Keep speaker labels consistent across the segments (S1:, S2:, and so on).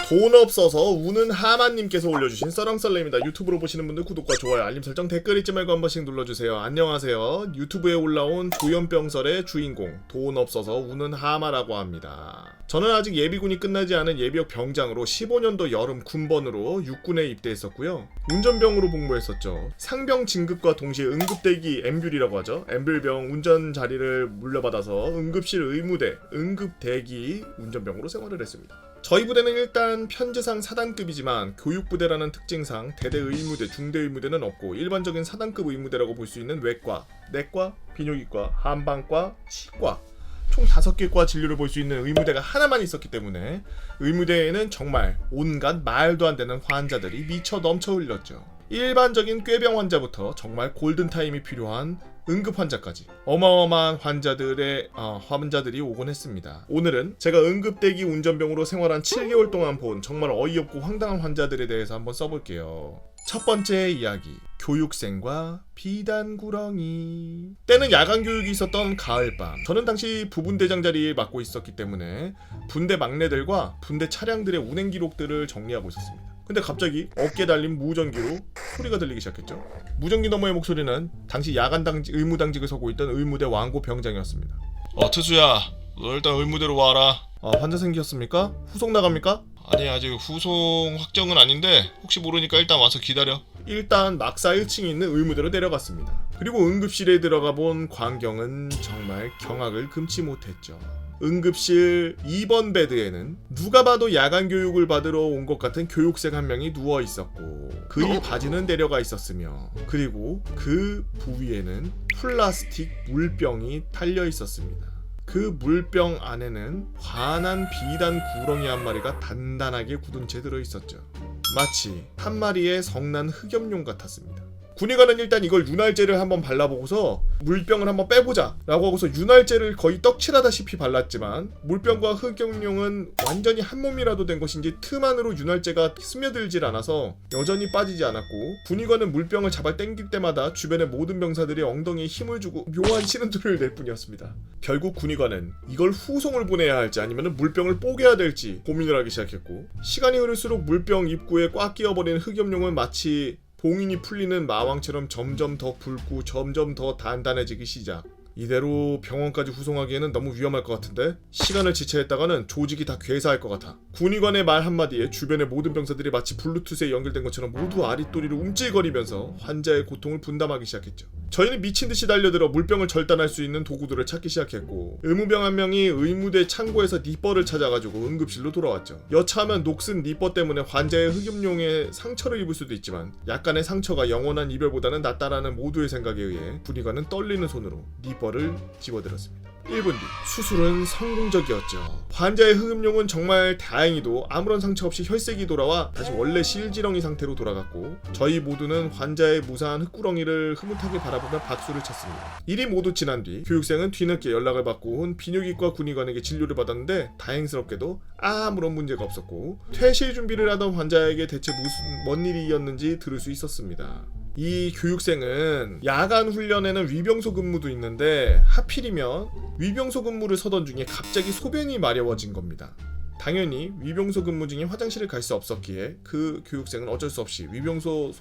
S1: 돈 없어서 우는 하마님께서 올려주신 썰렁썰레입니다. 유튜브로 보시는 분들 구독과 좋아요, 알림 설정, 댓글 잊지 말고 한 번씩 눌러주세요. 안녕하세요. 유튜브에 올라온 조연병설의 주인공 돈 없어서 우는 하마라고 합니다. 저는 아직 예비군이 끝나지 않은 예비역 병장으로 15년도 여름 군번으로 육군에 입대했었고요. 운전병으로 복무했었죠. 상병 진급과 동시에 응급대기 엠뷸이라고 하죠. 엠뷸병 운전 자리를 물려받아서 응급실 의무대, 응급대기 운전병으로 생활을 했습니다. 저희 부대는 일단 편제상 사단급이지만 교육부대라는 특징상 대대 의무대, 중대 의무대는 없고 일반적인 사단급 의무대라고 볼 수 있는 외과, 내과, 비뇨기과, 한방과, 치과 총 5개 과 진료를 볼 수 있는 의무대가 하나만 있었기 때문에 의무대에는 정말 온갖 말도 안 되는 환자들이 미쳐 넘쳐 흘렸죠. 일반적인 꾀병 환자부터 정말 골든타임이 필요한 응급 환자까지 어마어마한 환자들이 오곤 했습니다. 오늘은 제가 응급대기 운전병으로 생활한 7개월 동안 본 정말 어이없고 황당한 환자들에 대해서 한번 써볼게요. 첫 번째 이야기, 교육생과 비단구렁이. 때는 야간 교육이 있었던 가을밤. 저는 당시 부분대장 자리에 맡고 있었기 때문에 분대 막내들과 분대 차량들의 운행 기록들을 정리하고 있었습니다. 근데 갑자기 어깨 달린 무전기로 소리가 들리기 시작했죠. 무전기 너머의 목소리는 당시 야간 의무당직을 서고 있던 의무대 왕고 병장이었습니다. 트수야, 너 일단 의무대로 와라. 환자 생기셨습니까? 후속 나갑니까? 아니, 아직 후속 확정은 아닌데 혹시 모르니까 일단 와서 기다려. 일단 막사 1층에 있는 의무대로 내려갔습니다. 그리고 응급실에 들어가 본 광경은 정말 경악을 금치 못했죠. 응급실 2번 베드에는 누가 봐도 야간 교육을 받으러 온 것 같은 교육생 한 명이 누워 있었고 그의 바지는 내려가 있었으며 그리고 그 부위에는 플라스틱 물병이 달려 있었습니다. 그 물병 안에는 환한 비단 구렁이 한 마리가 단단하게 굳은 채 들어 있었죠. 마치 한 마리의 성난 흑염룡 같았습니다. 군의관은 일단 이걸 윤활제를 한번 발라보고서 물병을 한번 빼보자 라고 하고서 윤활제를 거의 떡칠하다시피 발랐지만 물병과 흑염룡은 완전히 한 몸이라도 된 것인지 틈 안으로 윤활제가 스며들질 않아서 여전히 빠지지 않았고 군의관은 물병을 잡아 당길 때마다 주변의 모든 병사들이 엉덩이에 힘을 주고 묘한 신음소리를 낼 뿐이었습니다. 결국 군의관은 이걸 후송을 보내야 할지 아니면 물병을 뽀개야 될지 고민을 하기 시작했고 시간이 흐를수록 물병 입구에 꽉 끼어버린 흑염룡은 마치 봉인이 풀리는 마왕처럼 점점 더 붉고 점점 더 단단해지기 시작. 이대로 병원까지 후송하기에는 너무 위험할 것 같은데 시간을 지체했다가는 조직이 다 괴사할 것 같아. 군의관의 말 한마디에 주변의 모든 병사들이 마치 블루투스에 연결된 것처럼 모두 아리또리를 움찔거리면서 환자의 고통을 분담하기 시작했죠. 저희는 미친듯이 달려들어 물병을 절단할 수 있는 도구들을 찾기 시작했고 의무병 한 명이 의무대 창고에서 니퍼를 찾아가지고 응급실로 돌아왔죠. 여차하면 녹슨 니퍼 때문에 환자의 흑염룡에 상처를 입을 수도 있지만 약간의 상처가 영원한 이별보다는 낫다라는 모두의 생각에 의해 군의관은 떨리는 손으로 니퍼를 집어들었습니다. 1분 뒤 수술은 성공적이었죠. 환자의 흑염룡은 정말 다행히도 아무런 상처 없이 혈색이 돌아와 다시 원래 실지렁이 상태로 돌아갔고 저희 모두는 환자의 무사한 흙구렁이를 흐뭇하게 바라보며 박수를 쳤습니다. 일이 모두 지난 뒤 교육생은 뒤늦게 연락을 받고 온 비뇨기과 군의관에게 진료를 받았는데 다행스럽게도 아무런 문제가 없었고 퇴실 준비를 하던 환자에게 대체 뭔 일이었는지 들을 수 있었습니다. 이 교육생은 야간 훈련에는 위병소 근무도 있는데 하필이면 위병소 근무를 서던 중에 갑자기 소변이 마려워진 겁니다. 당연히 위병소 근무 중에 화장실을 갈 수 없었기에 그 교육생은 어쩔 수 없이 위병소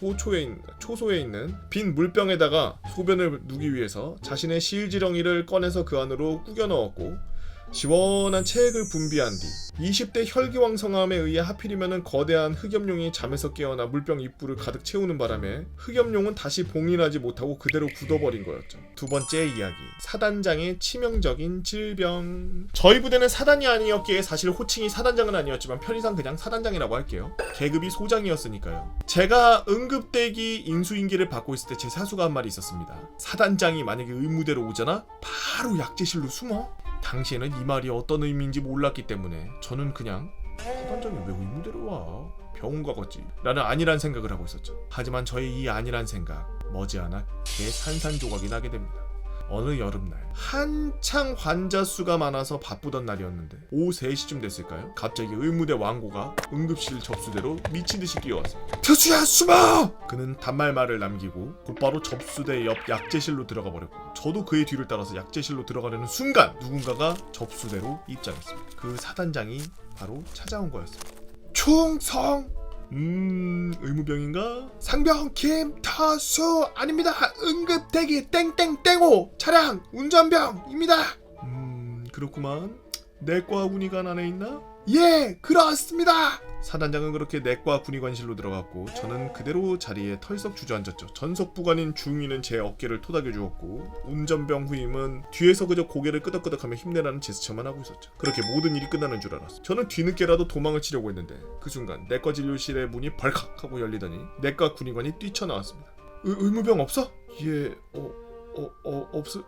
S1: 초소에 있는 빈 물병에다가 소변을 누기 위해서 자신의 실지렁이를 꺼내서 그 안으로 꾸겨 넣었고 시원한 체액을 분비한 뒤 20대 혈기왕성함에 의해 하필이면은 거대한 흑염룡이 잠에서 깨어나 물병 입구를 가득 채우는 바람에 흑염룡은 다시 봉인하지 못하고 그대로 굳어버린 거였죠. 두 번째 이야기, 사단장의 치명적인 질병. 저희 부대는 사단이 아니었기에 사실 호칭이 사단장은 아니었지만 편의상 그냥 사단장이라고 할게요. 계급이 소장이었으니까요. 제가 응급대기 인수인계를 받고 있을 때 제 사수가 한 말이 있었습니다. 사단장이 만약에 의무대로 오잖아? 바로 약제실로 숨어? 당시에는 이 말이 어떤 의미인지 몰랐기 때문에 저는 그냥 사단장이 왜 의무대로 와? 병원 가겠지 라는 안일한 생각을 하고 있었죠. 하지만 저의 이 안일한 생각 머지않아 개산산조각이 나게 됩니다. 어느 여름날 한창 환자 수가 많아서 바쁘던 날이었는데 오후 3시쯤 됐을까요? 갑자기 의무대 왕고가 응급실 접수대로 미친듯이 뛰어왔어요. 트수야 숨어! 그는 단말말을 남기고 곧바로 접수대 옆 약제실로 들어가 버렸고 저도 그의 뒤를 따라서 약제실로 들어가려는 순간 누군가가 접수대로 입장했습니다. 그 사단장이 바로 찾아온 거였습니다. 충성. 의무병인가? 상병 김타수 아닙니다. 응급대기 땡땡땡호 차량 운전병입니다. 그렇구만. 내과 군의관 안에 있나? 예, 그렇습니다. 사단장은 그렇게 내과 군의관실로 들어갔고 저는 그대로 자리에 털썩 주저앉았죠. 전속부관인 중위는 제 어깨를 토닥여 주었고 운전병 후임은 뒤에서 그저 고개를 끄덕끄덕하며 힘내라는 제스처만 하고 있었죠. 그렇게 모든 일이 끝나는 줄 알았어. 저는 뒤늦게라도 도망을 치려고 했는데 그 순간 내과 진료실의 문이 벌컥 하고 열리더니 내과 군의관이 뛰쳐나왔습니다. 의무병 없어? 예,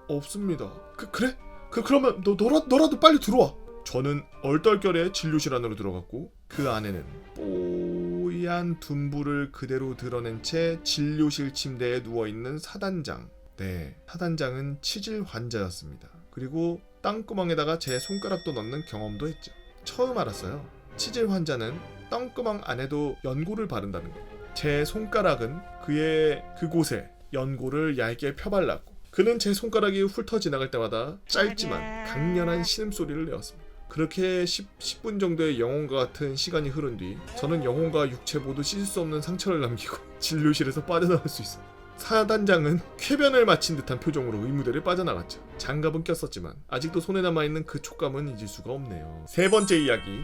S1: 없습니다. 그래? 그러면 너라도 빨리 들어와. 저는 얼떨결에 진료실 안으로 들어갔고 그 안에는 뽀얀 둔부를 그대로 드러낸 채 진료실 침대에 누워있는 사단장. 네, 사단장은 치질 환자였습니다. 그리고 땅구멍에다가 제 손가락도 넣는 경험도 했죠. 처음 알았어요. 치질 환자는 땅구멍 안에도 연고를 바른다는 거. 제 손가락은 그의 그곳에 연고를 얇게 펴발랐고 그는 제 손가락이 훑어 지나갈 때마다 짧지만 강렬한 신음소리를 내었습니다. 그렇게 10분 정도의 영혼과 같은 시간이 흐른 뒤 저는 영혼과 육체 모두 씻을 수 없는 상처를 남기고 진료실에서 빠져나올 수 있어요. 사단장은 쾌변을 마친 듯한 표정으로 의무대를 빠져나갔죠. 장갑은 꼈었지만 아직도 손에 남아있는 그 촉감은 잊을 수가 없네요. 세 번째 이야기.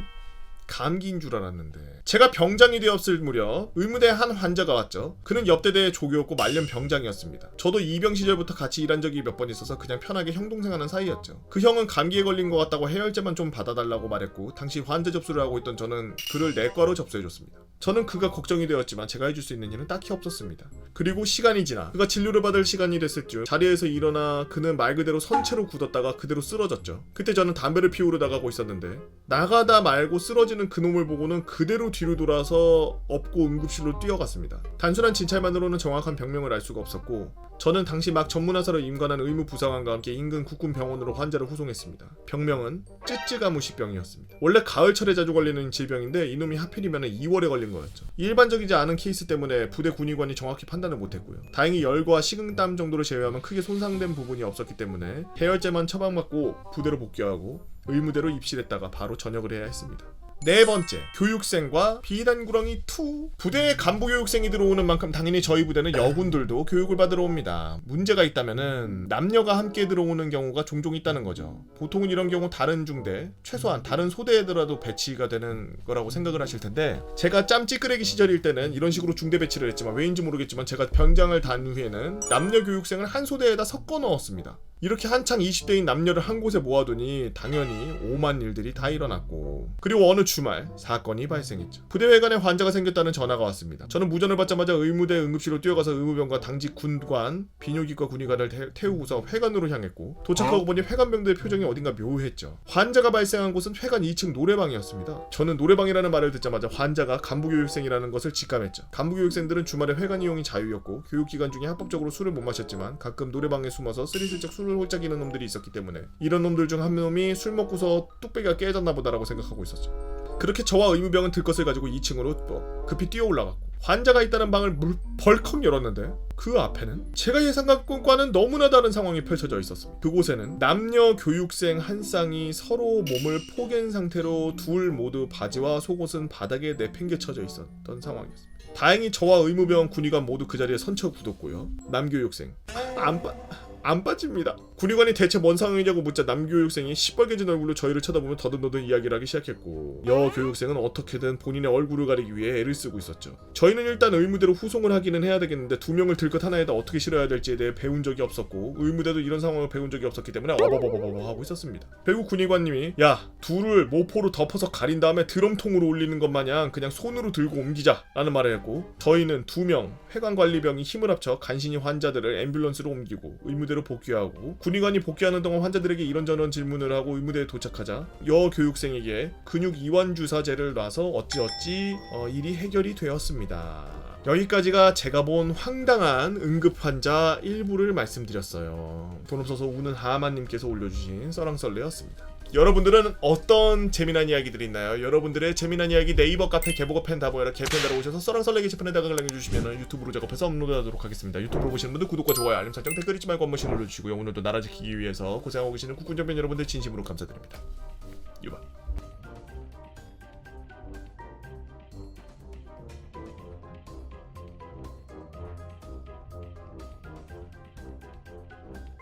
S1: 감기인 줄 알았는데 제가 병장이 되었을 무렵 의무대에 한 환자가 왔죠. 그는 옆대대의 조교였고 말년 병장이었습니다. 저도 이병 시절부터 같이 일한 적이 몇 번 있어서 그냥 편하게 형 동생하는 사이였죠. 그 형은 감기에 걸린 것 같다고 해열제만 좀 받아달라고 말했고 당시 환자 접수를 하고 있던 저는 그를 내과로 접수해줬습니다. 저는 그가 걱정이 되었지만 제가 해줄 수 있는 일은 딱히 없었습니다. 그리고 시간이 지나 그가 진료를 받을 시간이 됐을 줄 자리에서 일어나 그는 말 그대로 선체로 굳었다가 그대로 쓰러졌죠. 그때 저는 담배를 피우러 나가고 있었는데 나가다 말고 쓰러지는 그놈을 보고는 그대로 뒤로 돌아서 업고 응급실로 뛰어갔습니다. 단순한 진찰만으로는 정확한 병명을 알 수가 없었고 저는 당시 막 전문의사로 임관한 의무 부사관과 함께 인근 국군병원으로 환자를 후송했습니다. 병명은 쯔쯔가무시병이었습니다. 원래 가을철에 자주 걸리는 질병인데 이놈이 하필이면 2월에 걸린 거였죠. 일반적이지 않은 케이스 때문에 부대 군의관이 정확히 판단을 못했고요. 다행히 열과 식은땀 정도를 제외하면 크게 손상된 부분이 없었기 때문에 해열제만 처방받고 부대로 복귀하고 의무대로 입실했다가 바로 전역을 해야 했습니다. 네 번째, 교육생과 비단구렁이 2. 부대에 간부 교육생이 들어오는 만큼 당연히 저희 부대는 여군들도 교육을 받으러 옵니다. 문제가 있다면은 남녀가 함께 들어오는 경우가 종종 있다는 거죠. 보통은 이런 경우 다른 중대, 최소한 다른 소대에더라도 배치가 되는 거라고 생각을 하실 텐데 제가 짬찌끄레기 시절일 때는 이런 식으로 중대 배치를 했지만 왜인지 모르겠지만 제가 병장을 단 후에는 남녀 교육생을 한 소대에다 섞어 넣었습니다. 이렇게 한창 20대인 남녀를 한 곳에 모아두니 당연히 오만 일들이 다 일어났고 그리고 어느 주말 사건이 발생했죠. 부대회관에 환자가 생겼다는 전화가 왔습니다. 저는 무전을 받자마자 의무대 응급실로 뛰어가서 의무병과 당직 군관, 비뇨기과 군의관을 태우고서 회관으로 향했고 도착하고 보니 회관병들의 표정이 어딘가 묘했죠. 환자가 발생한 곳은 회관 2층 노래방이었습니다. 저는 노래방이라는 말을 듣자마자 환자가 간부교육생이라는 것을 직감했죠. 간부교육생들은 주말에 회관 이용이 자유였고 교육기간 중에 합법적으로 술을 못 마셨지만 가끔 노래방에 숨어서 스리슬쩍 술을 홀짝이는 놈들이 있었기 때문에 이런 놈들 중 한 놈이 술 먹고서 뚝배기가 깨졌나 보다라고 생각하고 있었죠. 그렇게 저와 의무병은 들 것을 가지고 2층으로 급히 뛰어 올라갔고 환자가 있다는 방을 벌컥 열었는데 그 앞에는 제가 예상한 것과는 너무나 다른 상황이 펼쳐져 있었습니다. 그곳에는 남녀 교육생 한 쌍이 서로 몸을 포갠 상태로 둘 모두 바지와 속옷은 바닥에 내팽개쳐져 있었던 상황이었습니다. 다행히 저와 의무병 군의관 모두 그 자리에 선처 굳었고요. 남교육생 안 빠집니다. 군의관이 대체 뭔 상황이냐고 묻자 남교육생이 시뻘개진 얼굴로 저희를 쳐다보며 더듬더듬 이야기를 하기 시작했고 여교육생은 어떻게든 본인의 얼굴을 가리기 위해 애를 쓰고 있었죠. 저희는 일단 의무대로 후송을 하기는 해야 되겠는데 두 명을 들 것 하나에다 어떻게 실어야 될지에 대해 배운 적이 없었고 의무대도 이런 상황을 배운 적이 없었기 때문에 어버버버버 하고 있었습니다. 결국 군의관님이 야 둘을 모포로 덮어서 가린 다음에 드럼통으로 올리는 것 마냥 그냥 손으로 들고 옮기자 라는 말을 했고 저희는 2명 회관관리병이 힘을 합쳐 간신히 환자들을 앰뷸런스로 옮기고 의무대로 복귀하고 군의관이 복귀하는 동안 환자들에게 이런저런 질문을 하고 의무대에 도착하자 여교육생에게 근육 이완 주사제를 놔서 어찌어찌 일이 해결이 되었습니다. 여기까지가 제가 본 황당한 응급 환자 일부를 말씀드렸어요. 돈 없어서 우는 하마님께서 올려주신 썰렁썰레였습니다. 여러분들은 어떤 재미난 이야기들이 있나요? 여러분들의 재미난 이야기 네이버 카페 개보고 펜다보에라 개펜다로 오셔서 썰렁썰레 게시판에 다각을 남겨주시면 유튜브로 작업해서 업로드하도록 하겠습니다. 유튜브로 보시는 분들 구독과 좋아요 알림 설정 댓글 잊지 말고 한 번씩 눌러주시고요. 오늘도 나라 지키기 위해서 고생하고 계시는 국군전병 여러분들 진심으로 감사드립니다. 유바.